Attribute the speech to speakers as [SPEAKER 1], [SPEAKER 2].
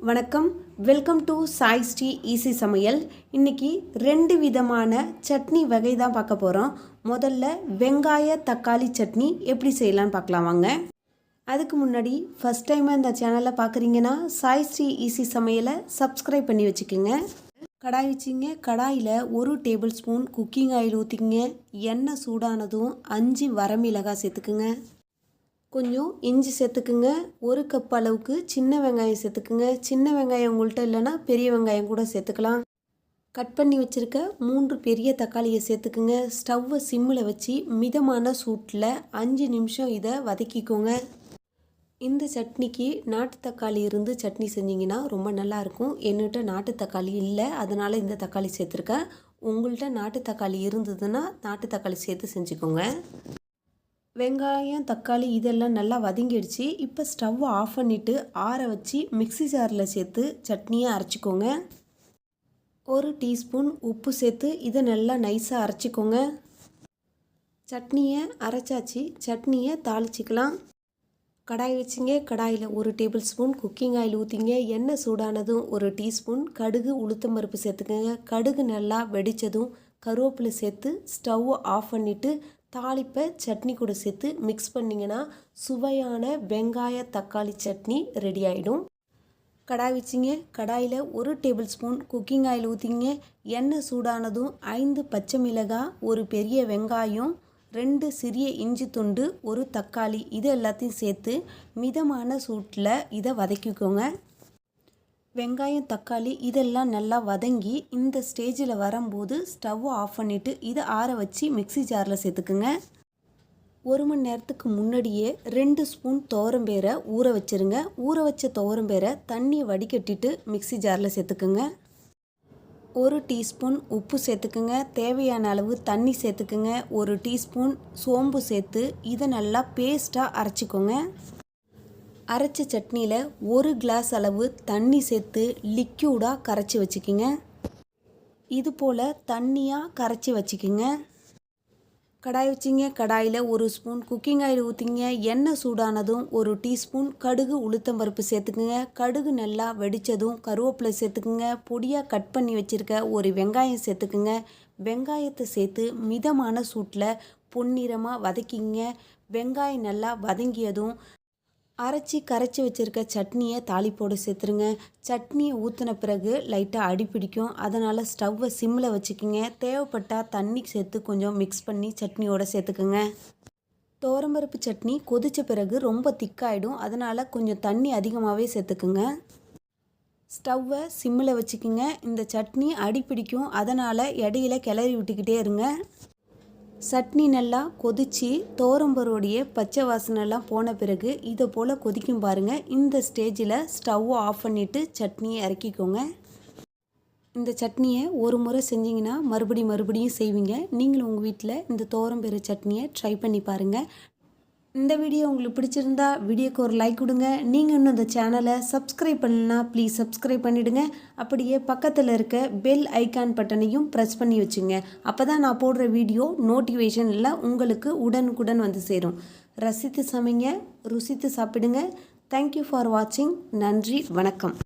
[SPEAKER 1] வணக்கம், welcome to Sai Sri easy சமையல். இன்றைக்கி 2 விதமான சட்னி வகை தான் பார்க்க போகிறோம். முதல்ல வெங்காய தக்காளி சட்னி எப்படி செய்யலான்னு பார்க்கலாம் வாங்க. அதுக்கு முன்னாடி ஃபஸ்ட் டைமாக இந்த சேனலை பார்க்குறீங்கன்னா சாய் ஸ்ரீ ஈஸி சமையலை சப்ஸ்கிரைப் பண்ணி வச்சுக்கோங்க. கடாய் வச்சிங்க. கடாயில் 1 டேபிள் ஸ்பூன் குக்கிங் ஆயில் ஊற்றிக்கிங்க. எண்ணெய் சூடானதும் 5 வரமிளகாய் சேர்த்துக்குங்க. கொஞ்சம் இஞ்சி சேர்த்துக்குங்க. 1 கப் அளவுக்கு சின்ன வெங்காயம் சேர்த்துக்குங்க. சின்ன வெங்காயம் உங்கள்கிட்ட இல்லைன்னா பெரிய வெங்காயம் கூட சேர்த்துக்கலாம். கட் பண்ணி வச்சுருக்க 3 பெரிய தக்காளியை சேர்த்துக்குங்க. ஸ்டவ்வை சிம்மில் வச்சு மிதமான சூட்டில் 5 நிமிஷம் இதை வதக்கிக்கோங்க. இந்த சட்னிக்கு நாட்டு தக்காளி இருந்து சட்னி செஞ்சிங்கன்னா ரொம்ப நல்லாயிருக்கும். என்கிட்ட நாட்டு தக்காளி இல்லை, அதனால் இந்த தக்காளி சேர்த்துருக்கேன். உங்கள்கிட்ட நாட்டு தக்காளி இருந்ததுன்னா நாட்டு தக்காளி சேர்த்து செஞ்சுக்கோங்க. வெங்காயம் தக்காளி இதெல்லாம் நல்லா வதங்கிடுச்சு. இப்போ ஸ்டவ் ஆஃப் பண்ணிவிட்டு ஆற வச்சு மிக்ஸி ஜாரில் சேர்த்து சட்னியை அரைச்சிக்கோங்க. 1 டீஸ்பூன் உப்பு சேர்த்து இதை நல்லா நைஸாக அரைச்சிக்கோங்க. சட்னியை அரைச்சாச்சு. சட்னியை தாளிச்சிக்கலாம். கடாய் வச்சிங்க. கடாயில் 1 டேபிள் ஸ்பூன் குக்கிங் ஆயில் ஊற்றிங்க. எண்ணெய் சூடானதும் 1 டீஸ்பூன் கடுகு உளுத்தம்பருப்பு சேர்த்துக்கோங்க. கடுகு நல்லா வெடித்ததும் கருவேப்பிலை சேர்த்து ஸ்டவ் ஆஃப் பண்ணிவிட்டு தாளிப்பை சட்னி கூட சேர்த்து மிக்ஸ் பண்ணிங்கன்னா சுவையான வெங்காய தக்காளி சட்னி ரெடி ஆகிடும். கடாய் வச்சிங்க. கடாயில் 1 டேபிள் ஸ்பூன் குக்கிங் ஆயில் ஊற்றிங்க. எண்ணெய் சூடானதும் 5 பச்சை மிளகாய், 1 பெரிய வெங்காயம், 2 சிறிய இஞ்சி துண்டு, 1 தக்காளி இது எல்லாத்தையும் சேர்த்து மிதமான சூட்டில் இதை வதக்கிக்கோங்க. வெங்காயம் தக்காளி இதெல்லாம் நல்லா வதங்கி இந்த ஸ்டேஜில் வரும்போது ஸ்டவ்வை ஆஃப் பண்ணிவிட்டு இதை ஆற வச்சு மிக்ஸி ஜாரில் சேர்த்துக்குங்க. 1 மணி நேரத்துக்கு முன்னாடியே 2 ஸ்பூன் துவரம்பேரை ஊற வச்சுருங்க. ஊற வச்ச துவரம்பேரை தண்ணியை வடிகட்டிட்டு மிக்ஸி ஜாரில் சேர்த்துக்குங்க. 1 டீஸ்பூன் உப்பு சேர்த்துக்குங்க. தேவையான அளவு தண்ணி சேர்த்துக்குங்க. 1 டீஸ்பூன் சோம்பு சேர்த்து இதை நல்லா பேஸ்ட்டாக அரைச்சிக்கோங்க. அரைச்ச சட்னியில் 1 கிளாஸ் அளவு தண்ணி சேர்த்து லிக்யூடாக கரைச்சி வச்சுக்கிங்க. இது போல் தண்ணியாக கரைச்சி வச்சுக்கிங்க. கடாய் வச்சிங்க. கடாயில் 1 ஸ்பூன் குக்கிங் ஆயில் ஊற்றிங்க. எண்ணெய் சூடானதும் 1 டீஸ்பூன் கடுகு உளுத்தம்பருப்பு சேர்த்துக்குங்க. கடுகு நல்லா வெடித்ததும் கருவேப்பிலை சேர்த்துக்குங்க. பொடியாக கட் பண்ணி வச்சுருக்க 1 வெங்காயம் சேர்த்துக்குங்க. வெங்காயத்தை சேர்த்து மிதமான சூட்டில் பொன்னிறமாக வதக்கிங்க. வெங்காயம் நல்லா வதங்கியதும் கரைச்சி வச்சுருக்க சட்னியை தாளிப்போடு சேர்த்துருங்க. சட்னியை ஊற்றின பிறகு லைட்டாக அடி பிடிக்கும், அதனால் ஸ்டவ்வை சிம்மில் வச்சுக்கிங்க. தேவைப்பட்டால் தண்ணி சேர்த்து கொஞ்சம் மிக்ஸ் பண்ணி சட்னியோடு சேர்த்துக்குங்க. துவரம்பருப்பு சட்னி கொதித்த பிறகு ரொம்ப திக்காயிடும், அதனால் கொஞ்சம் தண்ணி அதிகமாகவே சேர்த்துக்குங்க. ஸ்டவ்வை சிம்மில் வச்சுக்கிங்க. இந்த சட்னி அடி பிடிக்கும், அதனால் இடையில கிளறி விட்டுக்கிட்டே இருங்க. சட்னி நல்லா கொதித்து துவரம்பருடைய பச்சை வாசனைலாம் போன பிறகு இதை போல் கொதிக்கும் பாருங்கள். இந்த ஸ்டேஜில் ஸ்டவ்வை ஆஃப் பண்ணிவிட்டு சட்னியை இறக்கிக்கோங்க. இந்த சட்னியை ஒரு முறை செஞ்சிங்கன்னா மறுபடியும் செய்வீங்க. நீங்களும் உங்கள் வீட்டில் இந்த துவரம்பரு சட்னியை ட்ரை பண்ணி பாருங்கள். இந்த வீடியோ உங்களுக்கு பிடிச்சிருந்தா வீடியோக்கு ஒரு லைக் கொடுங்க. நீங்கள் இன்னும் இந்த சேனலை சப்ஸ்கிரைப் பண்ணலன்னா ப்ளீஸ் சப்ஸ்கிரைப் பண்ணிவிடுங்க. அப்படியே பக்கத்தில் இருக்க பெல் ஐக்கான் பட்டனையும் ப்ரெஸ் பண்ணி வச்சுங்க. அப்போ தான் நான் போடுற வீடியோ நோட்டிஃபிகேஷனில் உங்களுக்கு உடனுக்குடன் வந்து சேரும். ரசித்து சமைங்க, ருசித்து சாப்பிடுங்க. தேங்க்யூ ஃபார் வாட்சிங். நன்றி, வணக்கம்.